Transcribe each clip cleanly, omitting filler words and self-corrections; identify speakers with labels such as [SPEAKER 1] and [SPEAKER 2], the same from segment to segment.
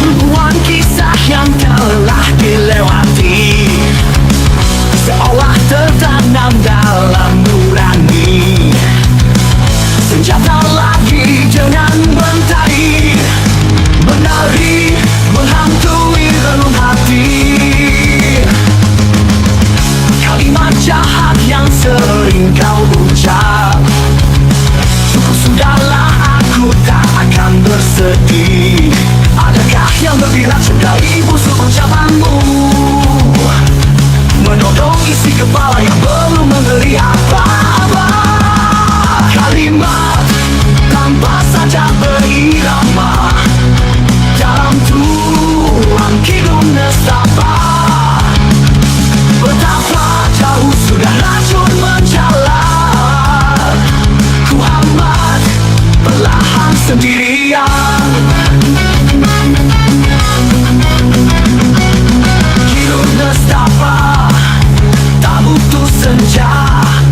[SPEAKER 1] Hubungan kisah yang telah dilewati seolah tertanam dalam nurani. Senjata lagi dengan mentari, menari, menghantui relung hati. Kalimat jahat yang sering kau ucap, cukup sudahlah, aku tak akan bersedih. Adakah yang lebih racun dari busuk ucapanmu, menodong isi kepala yang belum memberi apa-apa. Kalimat tanpa saja berirama dalam tulang kidung nestapa. Betapa jauh sudah racun menjalar, ku hambat perlahan sendirian. Kidung nestapa tak butuh senja,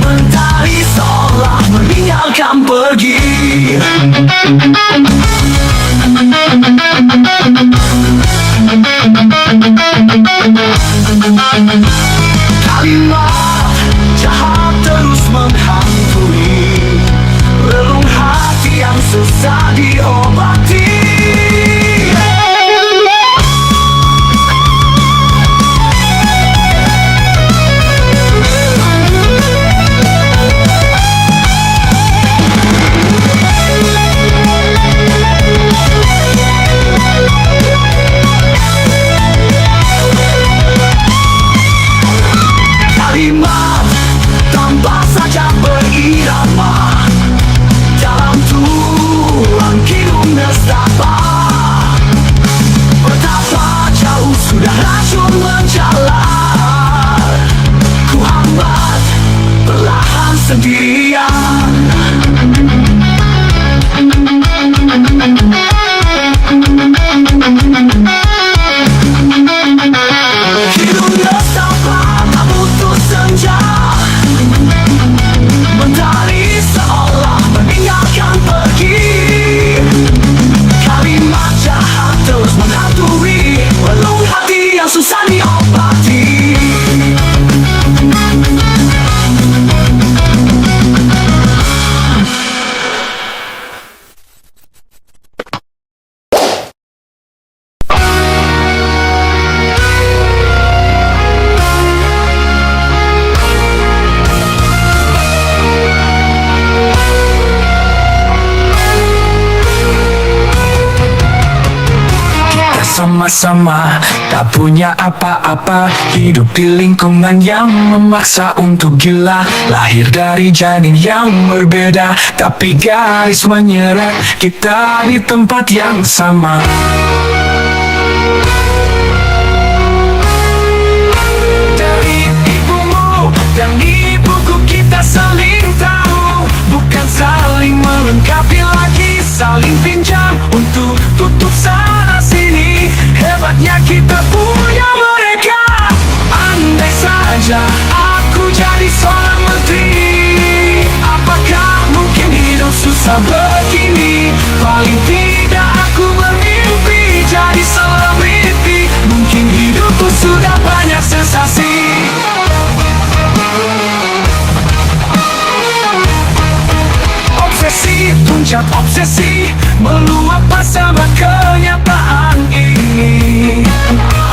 [SPEAKER 1] mentari seolah meninggalkan pergi. Kalimat jahat terus menghantui relung hati yang susah diobati. Kalimat tanpa saja berirama dalam tulang kidung nestapa. Betapa jauh sudah racun menjalar, ku hambat perlahan sendirian. Kidung nestapa tak butuh senja, mentari seolah meninggalkan pergi. Kalimat jahat terus menghantui relung hati yang susah diobati. Sama-sama tak punya apa-apa, hidup di lingkungan yang memaksa untuk gila. Lahir dari janin yang berbeda, tapi garis menyeret kita di tempat yang sama. Dari ibumu dan ibuku kita saling tahu, bukan saling melengkapi lagi, saling pinjam untuk tutup sana sini. Hebatnya kita punya mereka. Andai saja aku jadi seorang menteri, apakah mungkin hidup susah begini? Paling tidak aku bermimpi jadi selebriti. Mungkin hidupku sudah banyak sensasi. Obsesi, puncak obsesi, meluap bersama kenyataan ini.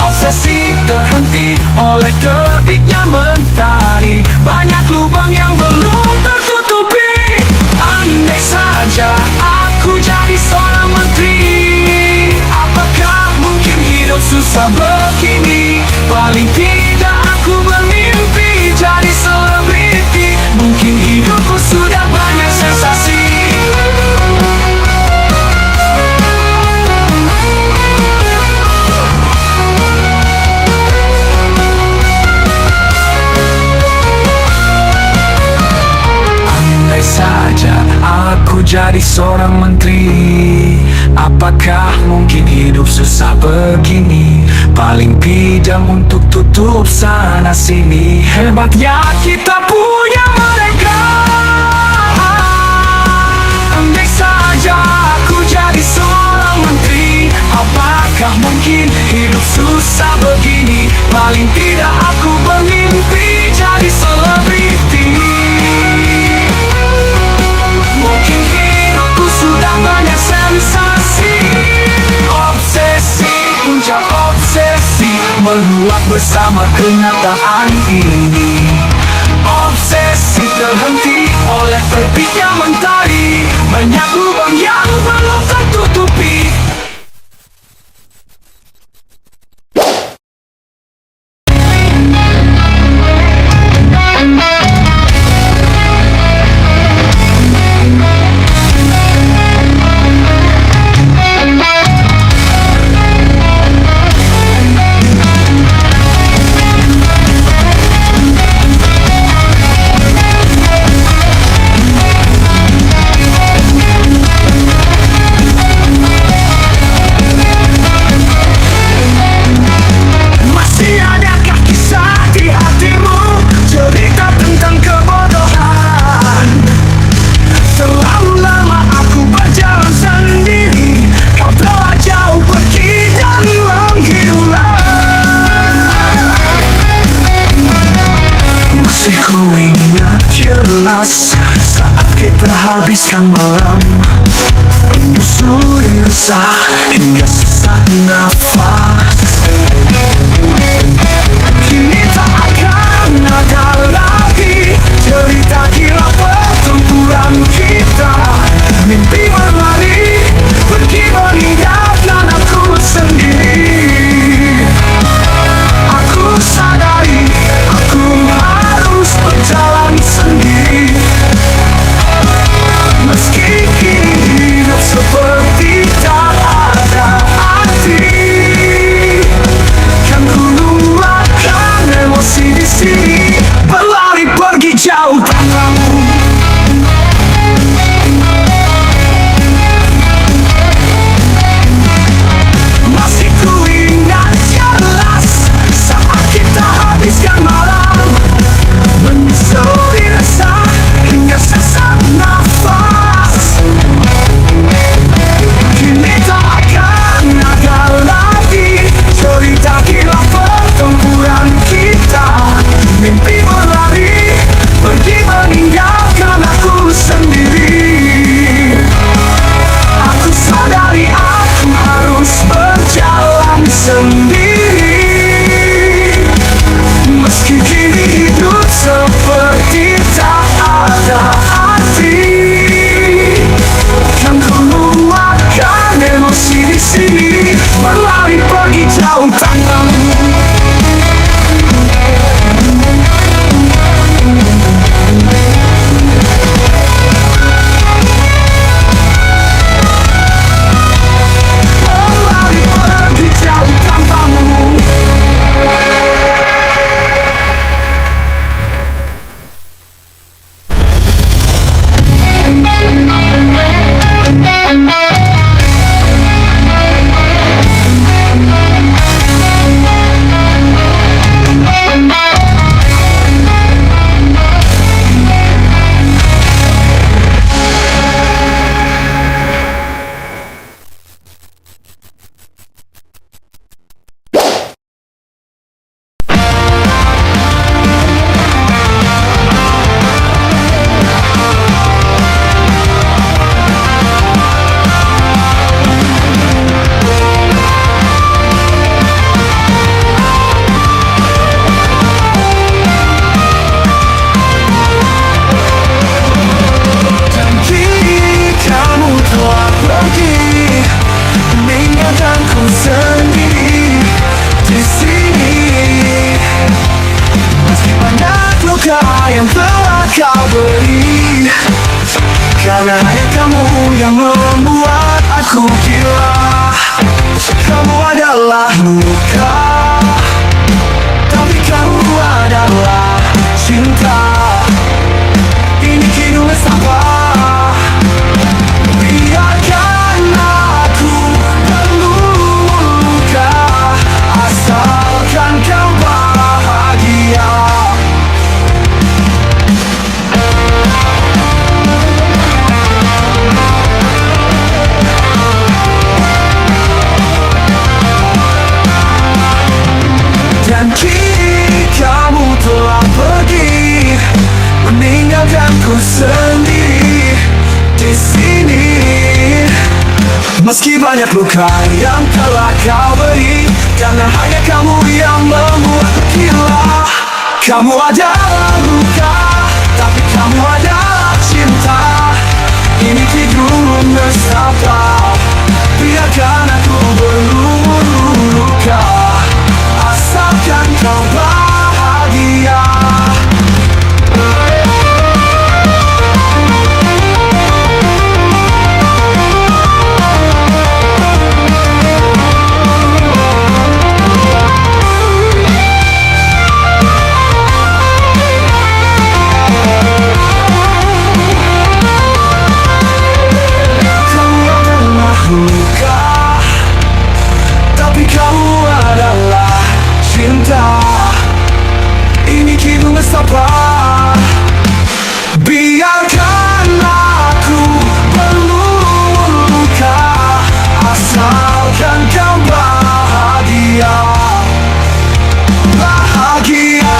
[SPEAKER 1] Obsesi terhenti oleh terbitnya mentari, banyak lubang yang belum tertutupi. Andai saja aku jadi seorang menteri, apakah mungkin hidup susah begini? Paling tidak aku bermimpi jadi selebriti. Mungkin hidupku sudah banyak sensasi. jadi seorang menteri. Apakah mungkin hidup susah begini? Paling bidang untuk tutup sana sini. Hebatnya kita punya mereka. Andai saja aku jadi seorang menteri, apakah mungkin hidup susah begini? Paling tidak aku bermimpi jadi selebriti. Mungkin hidupku sudah banyak sensasi. Obsesi, puncak obsesi, meluap bersama kenyataan ini. Obsesi terhenti oleh terbitnya mentari. Banyak lubang yang belum tertutupi. Saat kita habiskan malam, menyusuri resah hingga sesak nafas. Kini tak akan ada lagi cerita gila pertempuran kita. Mimpi berlari, pergi meninggalkan aku sendiri. Aku sadari, aku harus berjalan sendiri. Meski kini hidup seperti tak ada arti, kan ku luapkan emosi di sini, berlari pergi jauh tanpamu. Masih ku ingat jelas saat kita habiskan malam, menyusuri resah hingga sesak nafas. Kini tak akan ada lagi cerita gila pertempuran kita. Mimpi berlari, pergi meninggalkan aku sendiri. Aku sadari aku harus berjalan sendiri. Meski kini hidup seperti tak ada arti, kan ku luapkan emosi di sini, berlari pergi jauh tanpamu. Berlari pergi jauh tanpamu. Yang telah kau beri, karena kamu yang membuat aku gila. Kamu adalah luka, tapi kamu adalah cinta. Ini kini sampah. banyak luka yang telah kau beri, karena hanya kamu yang membuat gila. Kamu adalah luka, tapi kamu adalah cinta. Ini hidupmu bersama, biarkan aku berluka, asalkan kau bahagia. Luka, tapi kamu adalah cinta. Ini kini bersama, biarkan aku berluka, asalkan kau bahagia. Bahagia.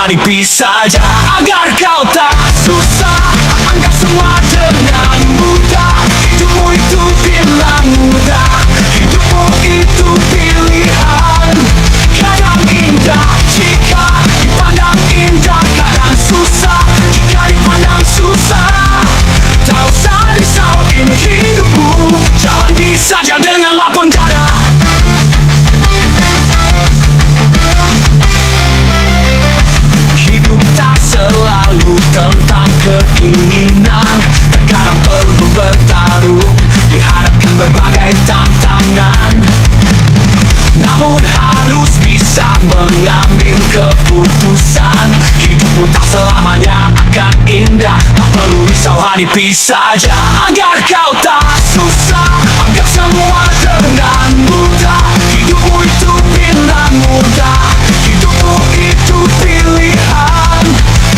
[SPEAKER 1] hadapi saja. Agar kau tak susah, anggap semua dengan mudah. Hidupmu itu bilang mudah, hidupmu itu pilihan. Kadang indah jika dipandang indah, kadang susah jika dipandang susah. Tak usah risau, ini hidupmu, jalani saja dengan lapang dada. Hidup tak selalu tentang keinginan, terkadang perlu bertaruh, dihadapkan berbagai tantangan. Namun harus bisa mengambil keputusan. Hidupmu tak selamanya akan indah, tak perlu risau, hadapi saja. Agar kau tak susah, anggap semua dengan mudah. Hidupmu itu bilang mudah, hidupmu itu pilihan.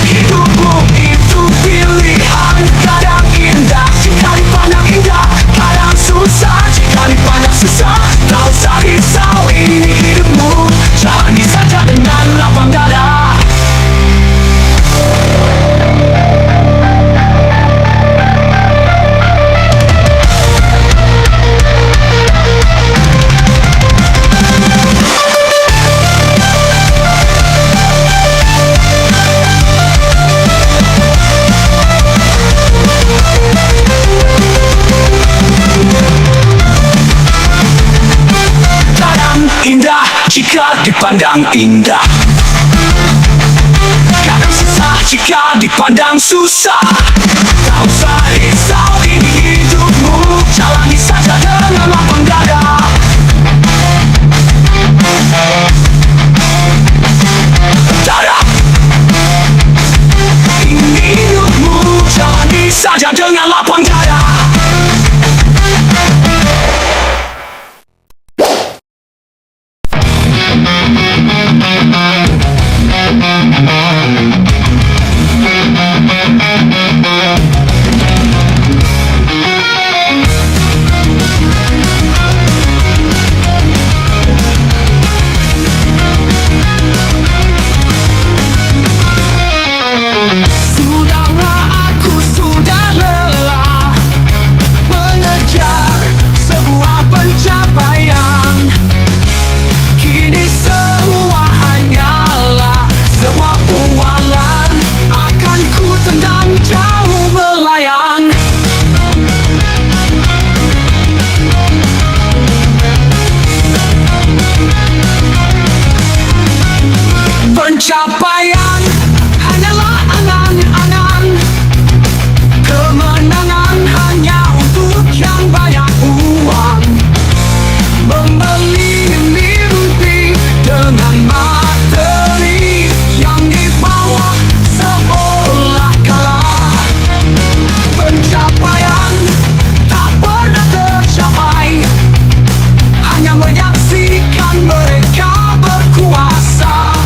[SPEAKER 1] Hidupmu itu pilihan. Kadang indah jika dipandang indah, kadang susah jika dipandang susah. Tak usah risau, ini hidupmu, jalani saja dengan lapang dada. Indah jika dipandang indah, kadang susah jika dipandang susah. Tak usah risau, ini hidupmu, jalani saja dengan lapang dada. Dada, ini hidupmu, jalani saja dengan lapang dada. Sudahlah, aku sudah lelah mengejar sebuah pencapaian. Kini semua hanyalah sebuah bualan, akan ku tendang jauh melayang. Pencapaian hanyalah angan-angan, kemenangan hanya untuk yang banyak uang. Membeli mimpi dengan materi yang dibawa seolah kalah. Pencapaian tak pernah tercapai, hanya menyaksikan mereka berkuasa.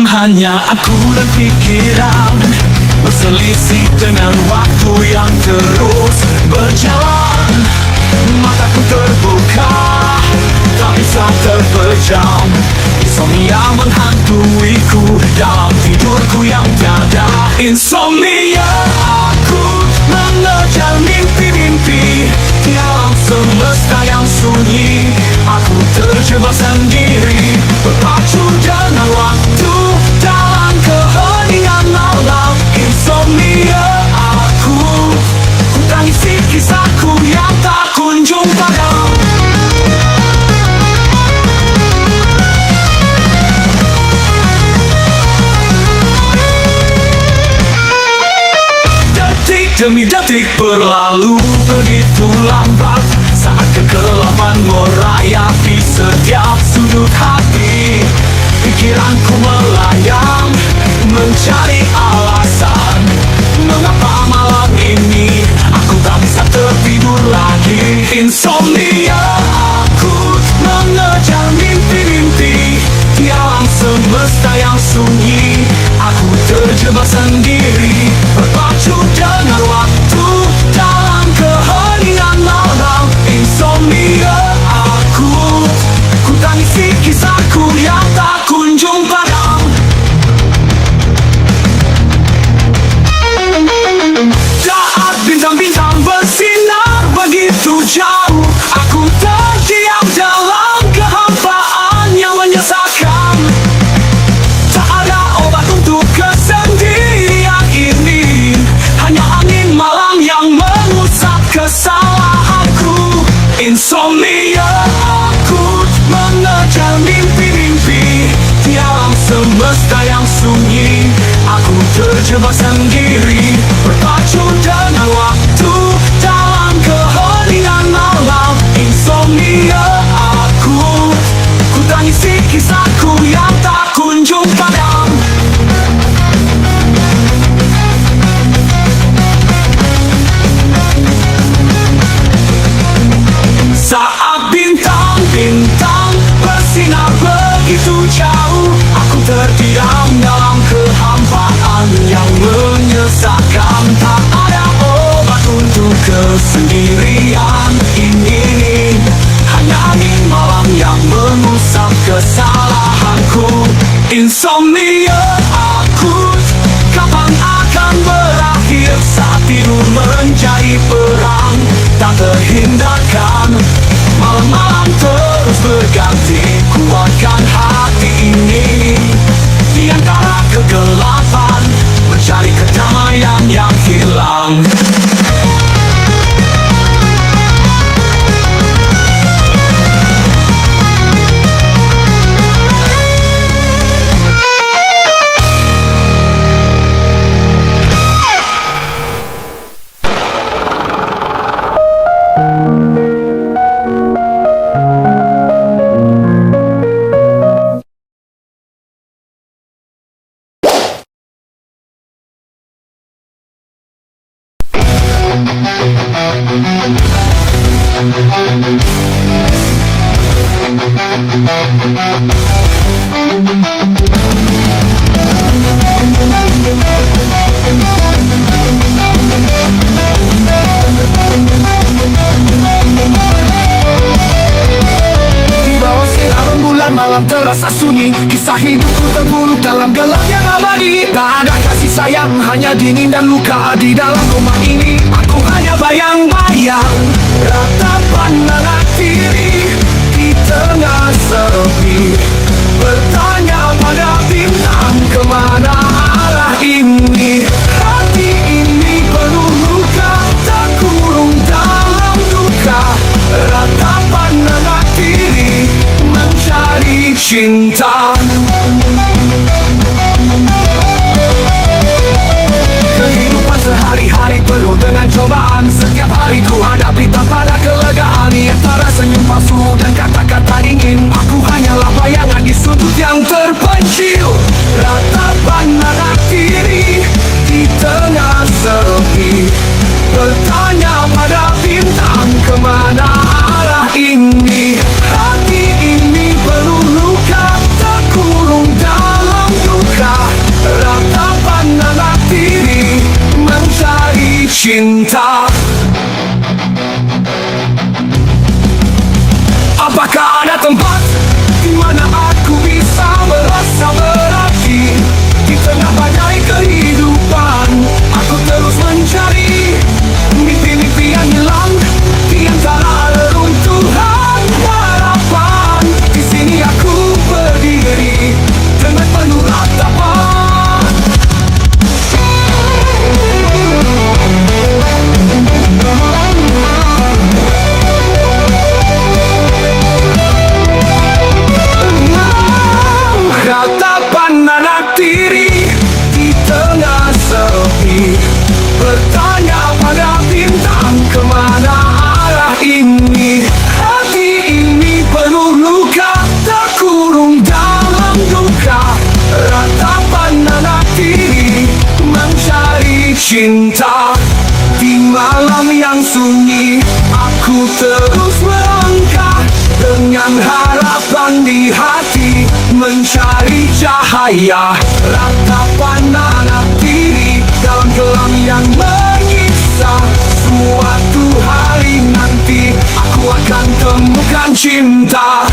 [SPEAKER 1] hanya aku dan pikiran berselisih dengan waktu yang terus berjalan. Mataku terbuka, tak bisa terpejam. Insomnia menghantuiku dalam tidurku yang tiada. Insomnia, aku mengejar mimpi-mimpi dalam semesta yang sunyi. Aku terjebak sendiri, berpacu dengan waktu dalam keheningan malam. Insomnia, aku tangisi kisahku yang tak kunjung padam. Detik demi detik berlalu begitu lambat, saat kegelapan merayapi setiap sudut hati. Pikiranku melayang mencari alasan mengapa malam ini aku tak bisa tertidur lagi. Insomnia, aku mengejar mimpi-mimpi di alam semesta yang sunyi. Aku terjebak sendiri, berpacu dengan waktu dalam keheningan malam. Insomnia, aku tangisi kisahku yang tak kunjung padam. Saat bintang-bintang bersinar begitu jauh, aku terdiam dalam kehampaan yang menyesakan. Tak ada obat untuk kesendirian ini, hanya angin malam yang mengusap kesalahanku. Insomnia, aku mengejar mimpi-mimpi di alam semesta yang sunyi. Aku terjebak sendiri, berpacu dengan waktu dalam keheningan malam. Insomnia, aku tangisi kisahku yang tak kunjung padam. Saat bintang-bintang bersinar begitu jauh, aku terdiam dalam kehampaan yang menyesakkan. Tak ada obat untuk kesendirian ini, hanya angin malam yang mengusap kesalahanku. Insomnia, aku kapan akan berakhir saat tidur menjadi perang tak terhindarkan. Malam-malam terus berganti, kuatkan hati ini di antara kegelapan, mencari kedamaian yang hilang. Malam terasa sunyi, kisah hidupku terburuk dalam gelap yang abadi. Tak ada kasih sayang, hanya dingin dan luka di dalam rumah ini. Aku hanya bayang-bayang, ratapan anak tiri di tengah sepi. Bertanya pada bintang, kemana arah ini? Hati ini penuh luka, terkurung dalam duka. Ratapan anak tiri mencari cinta. Kehidupan sehari-hari penuh dengan cobaan. Setiap hari ku hadapi tanpa ada kelegaan. Antara senyum palsu dan kata-kata dingin, aku hanyalah bayangan di sudut yang terpencil. Ratapan anak tiri di tengah sepi. Bertanya pada bintang, kemana arah ini? Hati ini penuh luka, terkurung dalam duka. cinta. Di malam yang sunyi, aku terus melangkah dengan harapan di hati, mencari cahaya, ratapan anak diri dalam gelam yang menyiksa. Suatu hari nanti aku akan temukan cinta.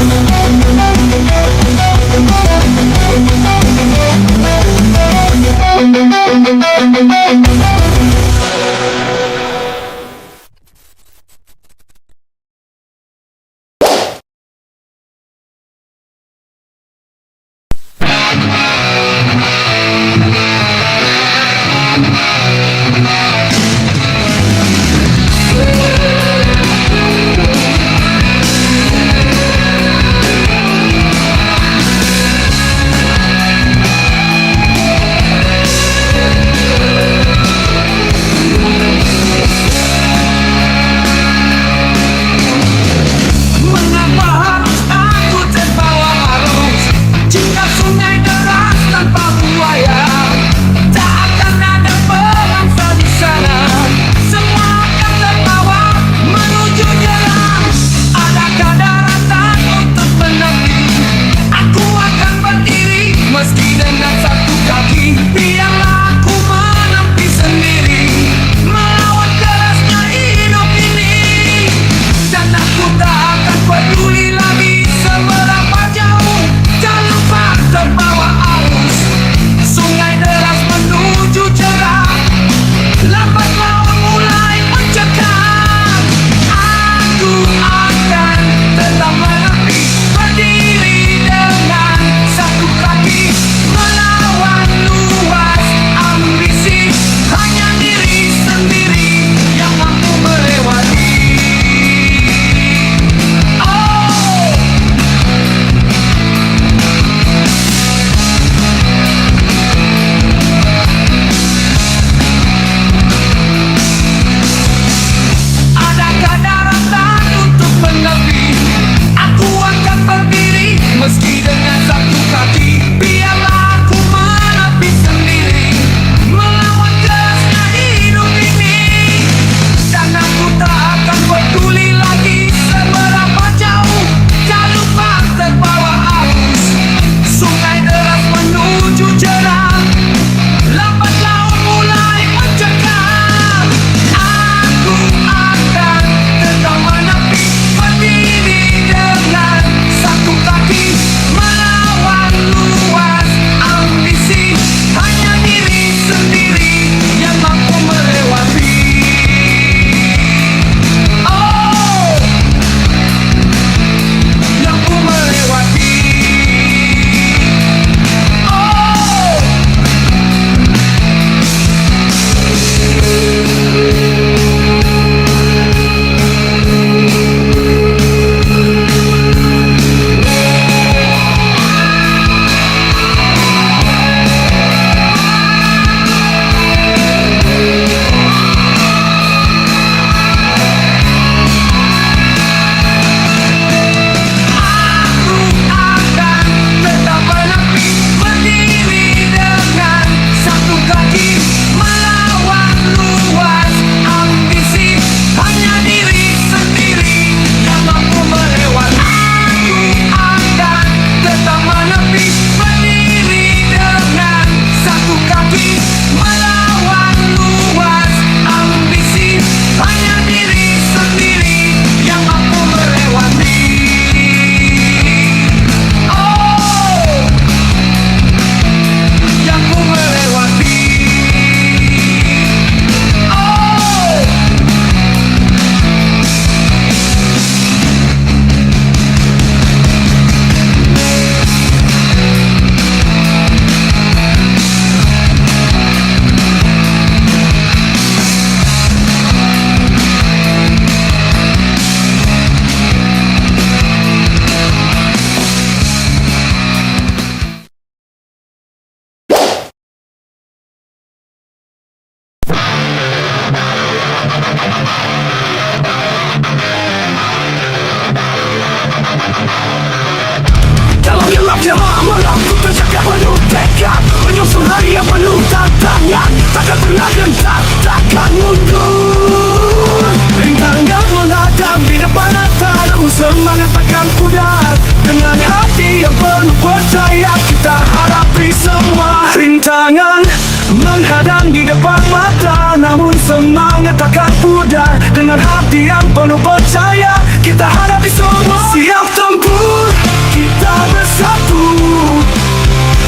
[SPEAKER 1] Dengan hati yang penuh percaya, kita hadapi semua. Siap tempur, kita bersatu,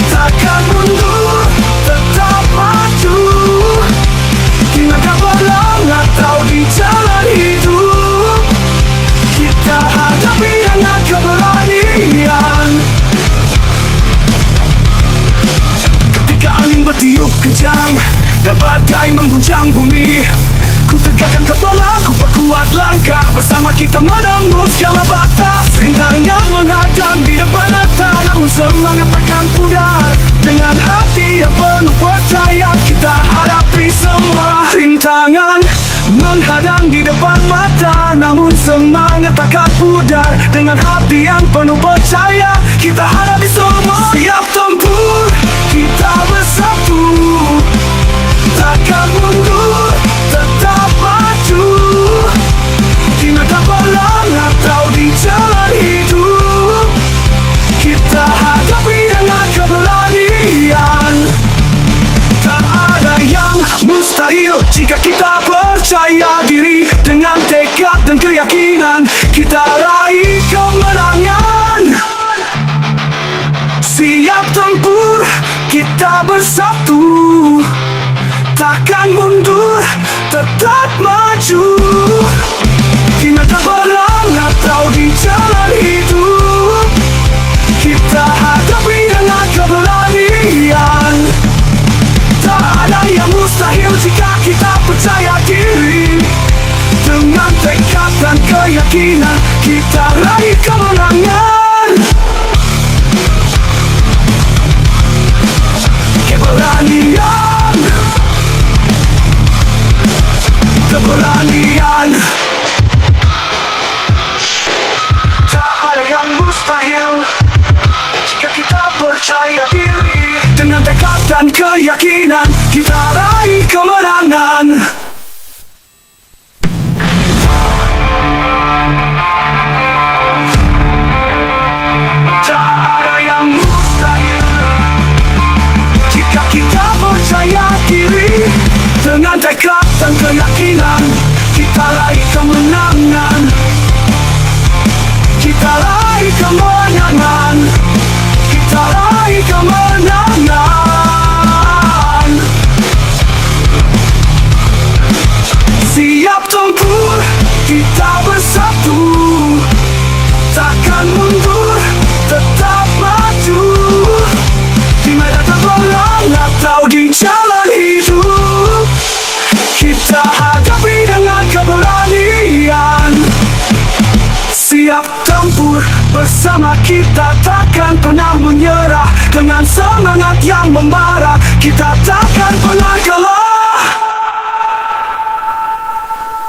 [SPEAKER 1] takkan mundur, tetap maju. Tindakan berlang atau di jalan hidup, kita hadapi dengan keberanian. Ketika angin bertiup kencang dan badai mengguncang bumi, ku tegakkan kepala, ku perkuat langkah. Bersama kita menembus segala batas. Rintangan menghadang di depan mata, namun semangat takkan pudar. Dengan hati yang penuh percaya, kita hadapi semua. Rintangan menghadang di depan mata, namun semangat takkan pudar. Dengan hati yang penuh percaya, kita hadapi semua. Siap tempur, kita bersatu, takkan mundur, tetap maju. Tindakan berlang atau di jalan hidup, kita hadapi dengan keberanian. Tak ada yang mustahil jika kita percaya diri. Dengan tekad dan keyakinan, kita raih kemenangan. Siap tempur, kita bersatu, takkan mundur, tetap maju. Tindakan berlang atau di jalan hidup, kita hadapi dengan keberanian. Tak ada yang mustahil jika kita percaya diri. Dengan tekad dan keyakinan, kita raih kemenangan. Keberanian, keberanian. Tak ada yang mustahil jika kita percaya diri. Dengan tekad dan keyakinan, kita raih kemenangan. Tak ada yang mustahil jika kita percaya diri. Dengan tekad dan keyakinan, kita raih kemenangan. Kita raih kemenangan. Kita raih kemenangan. Siap tempur, kita bersatu, takkan mundur, tetap maju. Di medan terbelang atau di jalan hidup, kita hadapi dengan keberanian. Siap tempur, bersama kita takkan pernah menyerah. Dengan semangat yang membara, kita takkan pernah kalah.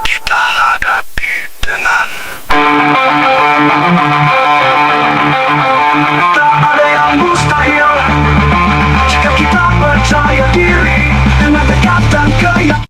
[SPEAKER 1] Kita hadapi dengan tak ada yang mustahil jika kita percaya diri. Dengan tekad dan keyakinan,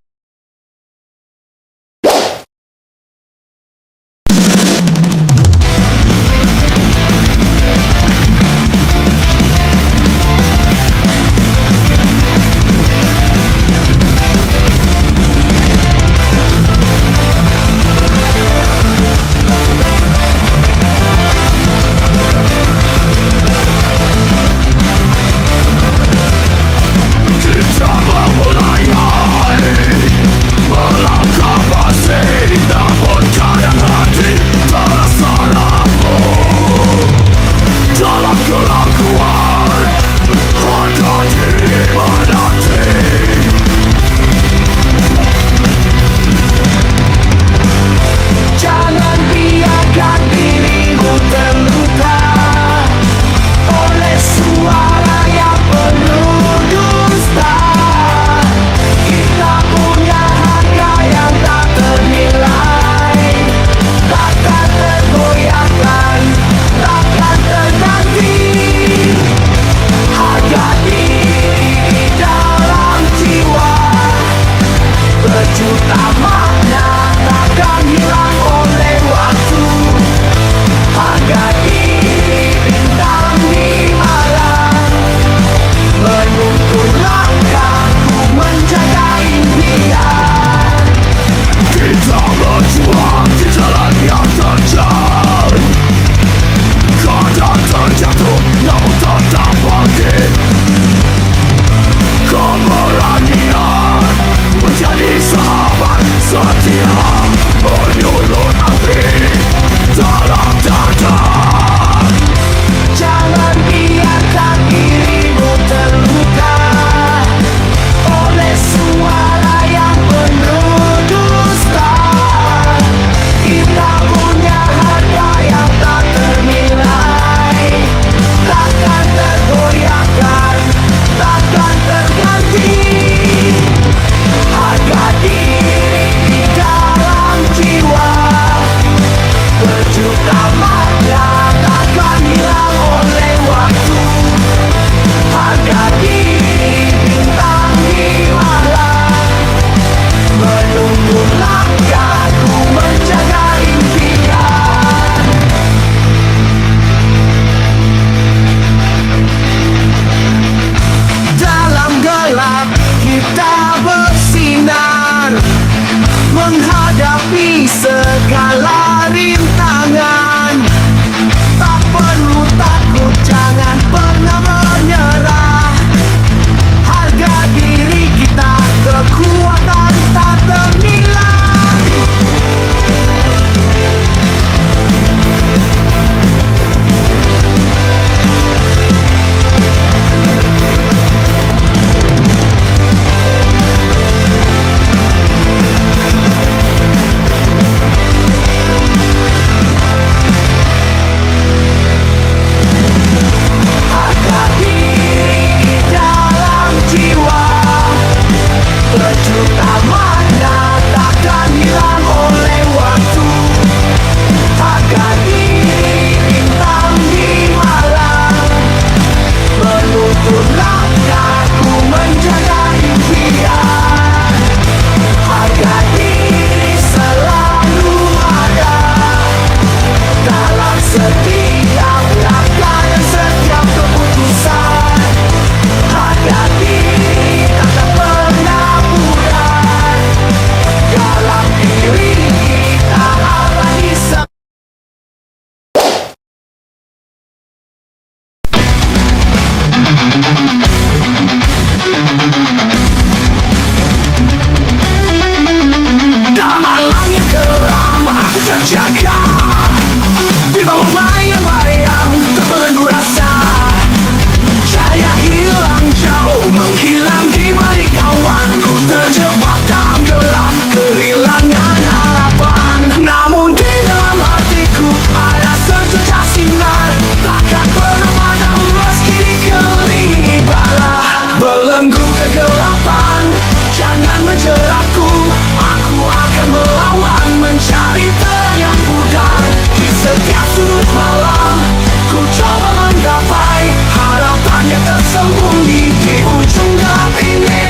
[SPEAKER 1] tersembunyi di ujung gelap ini.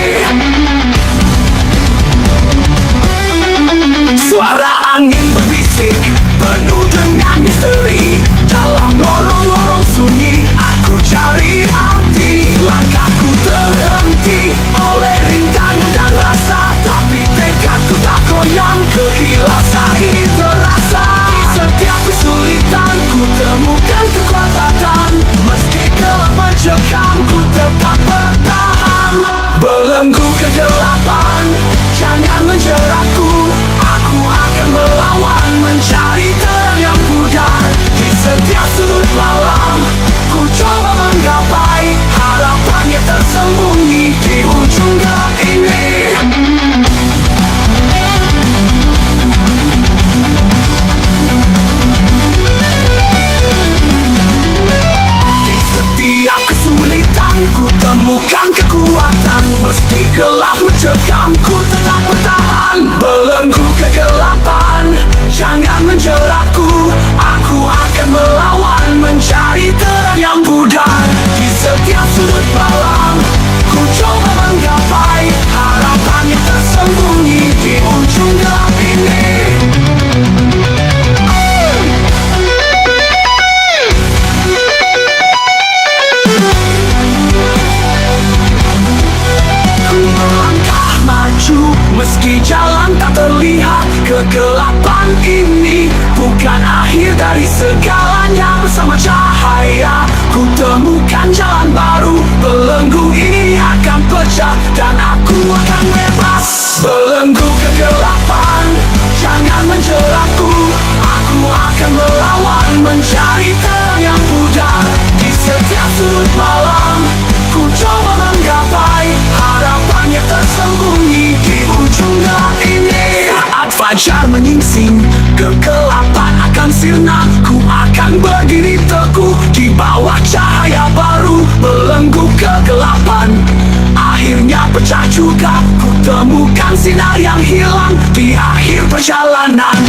[SPEAKER 1] Suara angin berbisik, penuh dengan misteri. Dalam lorong-lorong sunyi, aku cari arti. Langkahku terhenti oleh rintangan dan rasa, tapi tekadku tak goyang, keikhlasan ini terasa. Di setiap kesulitan, ku temukan kekuatan. Meski gelap mencekam, ku tetap bertahan. Belenggu kegelapan, jangan menjeratku. Aku akan melawan, mencari terang yang pudar. Di setiap sudut malam, ku coba menggapai harapan yang tersembunyi di ujung gelap ini. Di setiap kesulitan, ku temukan kekuatan. Meski gelap mencekam, ku tetap bertahan. Belenggu kegelapan, jangan menjeratku. Aku akan melawan, mencari terang yang pudar. Di setiap sudut malam, ku coba menggapai harapan yang tersembunyi di ujung gelap ini. Meski jalan tak terlihat, kegelapan ini bukan akhir dari segalanya. Bersama cahaya, ku temukan jalan baru. Belenggu ini akan pecah dan aku akan bebas. Belenggu kegelapan, jangan menjeratku. Aku akan melawan, mencari terang yang pudar. Di setiap sudut malam, ku coba menggapai harapan yang tersembunyi di ujung gelap ini. Saat fajar menyingsing, kegelapan akan sirna. Ku akan berdiri teguh di bawah cahaya baru. Belenggu kegelapan akhirnya pecah juga. Ku temukan sinar yang hilang di akhir perjalanan.